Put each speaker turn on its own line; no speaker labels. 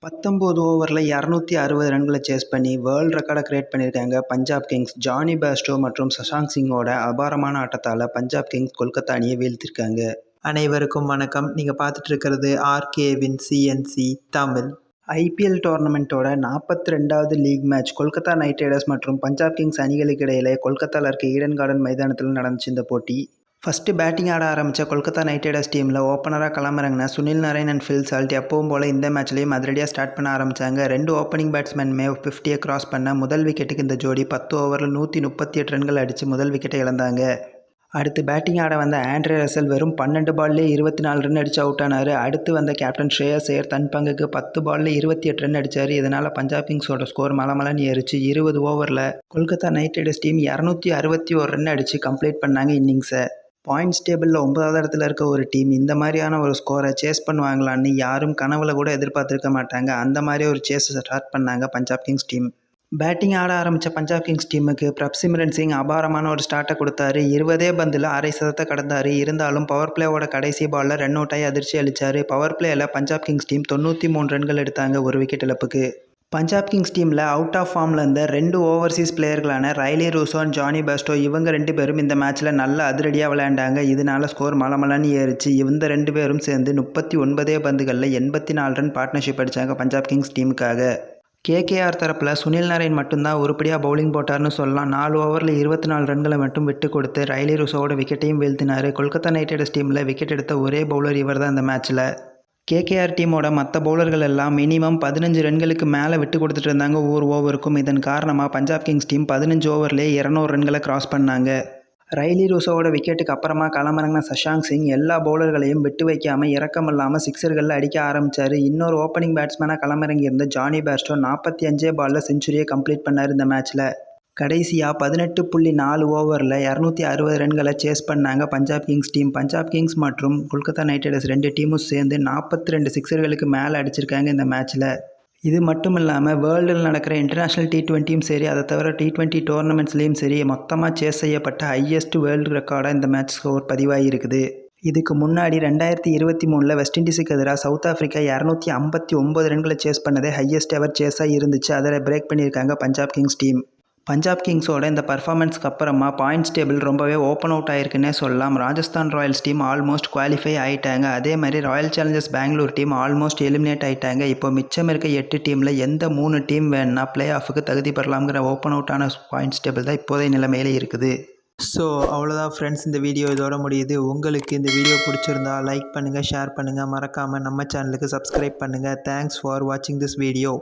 19 ஓவரில் 260 ரன்களை சேஸ் பண்ணி வேர்ல்டு ரெக்கார்டை கிரியேட் பண்ணியிருக்காங்க பஞ்சாப் கிங்ஸ். ஜானி பேர்ஸ்டோ மற்றும் சஷாங்க் சிங்கோட அபாரமான ஆட்டத்தால் பஞ்சாப் கிங்ஸ் கொல்கத்தா அணியை வீழ்த்திருக்காங்க. அனைவருக்கும் வணக்கம். நீங்கள் பார்த்துட்டு இருக்கிறது ஆர்கேவின் சிஎன்சி தமிழ். ஐபிஎல் டோர்னமெண்ட்டோட 42வது league match Kolkata Knight Riders மற்றும் பஞ்சாப் கிங்ஸ் அணிகளுக்கு இடையிலே கொல்கத்தாவில் இருக்க ஈடன் கார்டன் மைதானத்தில் நடந்துச்சு இந்த போட்டி. ஃபஸ்ட்டு பேட்டிங் ஆட ஆரம்பித்த கொல்கத்தா நைட் ரைடர்ஸ் டீமில் ஓப்பனராக களமிறங்கின Sunil Narine and Phil Salt எப்பவும் போல் இந்த மேட்ச்லேயும் அதிரடியாக ஸ்டார்ட் பண்ண ஆரம்பித்தாங்க. 2 ஓப்பனிங் பேட்ஸ்மேனுமே 50 கிராஸ் பண்ண முதல் விக்கெட்டுக்கு இந்த ஜோடி 10 ஓவரில் 138 ரன்கள் அடித்து முதல் விக்கெட்டை இழந்தாங்க. அடுத்து பேட்டிங் ஆட வந்த ஆண்ட்ரே ரசல் வெறும் 12 பால்லே 24 ரன் அடித்து அவுட் ஆனார். அடுத்து வந்த கேப்டன் ஸ்ரேயஸ் ஐயர் தன் பங்குக்கு 10 பால்ல 28 ரன் அடித்தார். இதனால் பஞ்சாப் கிங்ஸோட ஸ்கோர் மலமலன்னு ஏறிச்சு. 20 ஓவரில் Kolkata Knight Riders team 261 run அடித்து கம்ப்ளீட் பண்ணாங்க இன்னிங்ஸை. பாயிண்ட்ஸ் டேபிளில் 9வது இடத்துல இருக்க ஒரு டீம் இந்த மாதிரியான ஒரு ஸ்கோரை சேஸ் பண்ணுவாங்களான்னு யாரும் கனவுல கூட எதிர்பார்த்துருக்க மாட்டாங்க. அந்த மாதிரி ஒரு சேஸை ஸ்டார்ட் பண்ணாங்க பஞ்சாப் கிங்ஸ் டீம். பேட்டிங் ஆட ஆரம்பித்த பஞ்சாப் கிங்ஸ் டீமுக்கு பிரப்சிம்ரன் சிங் அபாரமான ஒரு ஸ்டார்ட்டை கொடுத்தாரு. 20 பந்தில் 1/2 சதத்தை கடந்தார். இருந்தாலும் பவர் பிளேவோட கடைசி பாலில் ரன் அவுட் ஆகி அதிர்ச்சி அளித்தார். பவர் பிளேயில் பஞ்சாப் கிங்ஸ் டீம் 93 ரன்கள் எடுத்தாங்க ஒரு விக்கெட் இழப்புக்கு. பஞ்சாப் கிங்ஸ் டீமில் அவுட் ஆஃப் ஃபார்மில் இருந்த 2 ஓவர்சீஸ் பிளேயர்களான Rilee Rossouw and Jonny Bairstow இவங்க 2 பேரும் இந்த மேட்ச்சில் நல்ல அதிரடியாக விளையாண்டாங்க. இதனால ஸ்கோர் மலமலன்னு ஏறிச்சு. இந்த 2 பேரும் சேர்ந்து 39 பந்துகளில் 84 ரன் பார்ட்னர்ஷிப் அடித்தாங்க பஞ்சாப் கிங்ஸ் டீமுக்காக. கேகேஆர் தரப்பில் சுனில் நரேன் மட்டும்தான் உருப்படியாக பவுலிங் போட்டார்னு சொல்லலாம். 4 ஓவரில் 24 ரன்களை மட்டும் விட்டு கொடுத்து ரைலி ரூசோவோட விக்கெட்டையும் வீழ்த்தினார். கொல்கத்தா நைட் ரைடர்ஸ் டீமில் விக்கெட் எடுத்த ஒரே பவுலர் இவர் தான் இந்த மேட்ச்சில். கேகேஆர் டீமோட மற்ற பவுலர்கள் எல்லாம் மினிமம் 15 ரன்களுக்கு மேலே விட்டு கொடுத்துட்டு இருந்தாங்க ஒவ்வொரு ஓவருக்கும். இதன் காரணமாக பஞ்சாப் கிங்ஸ் டீம் 15 ஓவர்லேயே 200 ரன்களை கிராஸ் பண்ணாங்க. ரைலி ரூசோவோட விக்கெட்டுக்கு அப்புறமா களமிறங்கின சஷாங்க் சிங் எல்லா பவுலர்களையும் விட்டு வைக்காமல் இறக்கமில்லாமல் சிக்ஸர்களில் அடிக்க ஆரம்பித்தார். இன்னொரு ஓப்பனிங் பேட்ஸ்மேனாக களமிறங்கியிருந்த ஜானி பேர்ஸ்டோ 45 பாலில் செஞ்சுரியை கம்ப்ளீட் பண்ணார் இந்த மேட்ச்சில். கடைசியாக 18.4 ஓவரில் 260 ரன்களை சேஸ் பண்ணாங்க Punjab Kings team. Punjab Kings மற்றும் கொல்கத்தா நைட் ரைடர்ஸ் 2 டீமும் சேர்ந்து 42 சிக்ஸர்களுக்கு மேலே அடிச்சிருக்காங்க இந்த மேட்ச்சில். இது மட்டும் இல்லாமல் வேர்ல்டில் நடக்கிற இன்டர்நேஷ்னல் T20யும் சரி, அதை தவிர T20 டோர்னமெண்ட்ஸ்லேயும் சரி மொத்தமாக சேஸ் செய்யப்பட்ட ஹையஸ்ட் வேர்ல்டு ரெக்கார்டாக இந்த மேட்ச் ஸ்கோர் பதிவாகியிருக்குது. இதுக்கு முன்னாடி 2023 வெஸ்ட் இண்டீஸுக்கு எதிராக சவுத் ஆஃப்ரிக்கா 259 ரன்களை சேஸ் பண்ணதே ஹையஸ்ட் எவர் சேஸாக இருந்துச்சு. அதை பிரேக் பண்ணியிருக்காங்க பஞ்சாப் கிங்ஸ் டீம். பஞ்சாப் கிங்ஸோட இந்த பர்ஃபார்மன்ஸ்க்கு அப்புறமா பாயிண்ட்ஸ் டேபிள் ரொம்பவே ஓப்பன் அவுட் ஆயிருக்குன்னே சொல்லலாம். Rajasthan Royals team almost qualify ஆகிட்டாங்க. அதே மாதிரி Royal Challengers Bangalore team almost eliminate ஆகிட்டாங்க. இப்போ மிச்சம் இருக்க 8 டீமில் எந்த 3 டீம் வேணுன்னா பிளே ஆஃபுக்கு தகுதி பெறலாம்ங்கிற ஓப்பன் அவுட்டான பாயிண்ட்ஸ் டேபிள் தான் இப்போதைய நிலைமையில் இருக்குது. ஸோ அவ்வளோதான் ஃப்ரெண்ட்ஸ், இந்த வீடியோ இதோட முடியுது. உங்களுக்கு இந்த வீடியோ பிடிச்சிருந்தா லைக் பண்ணுங்கள், ஷேர் பண்ணுங்கள், மறக்காமல் நம்ம சேனலுக்கு சப்ஸ்கிரைப் பண்ணுங்கள். தேங்க்ஸ் ஃபார் வாட்சிங் திஸ் வீடியோ.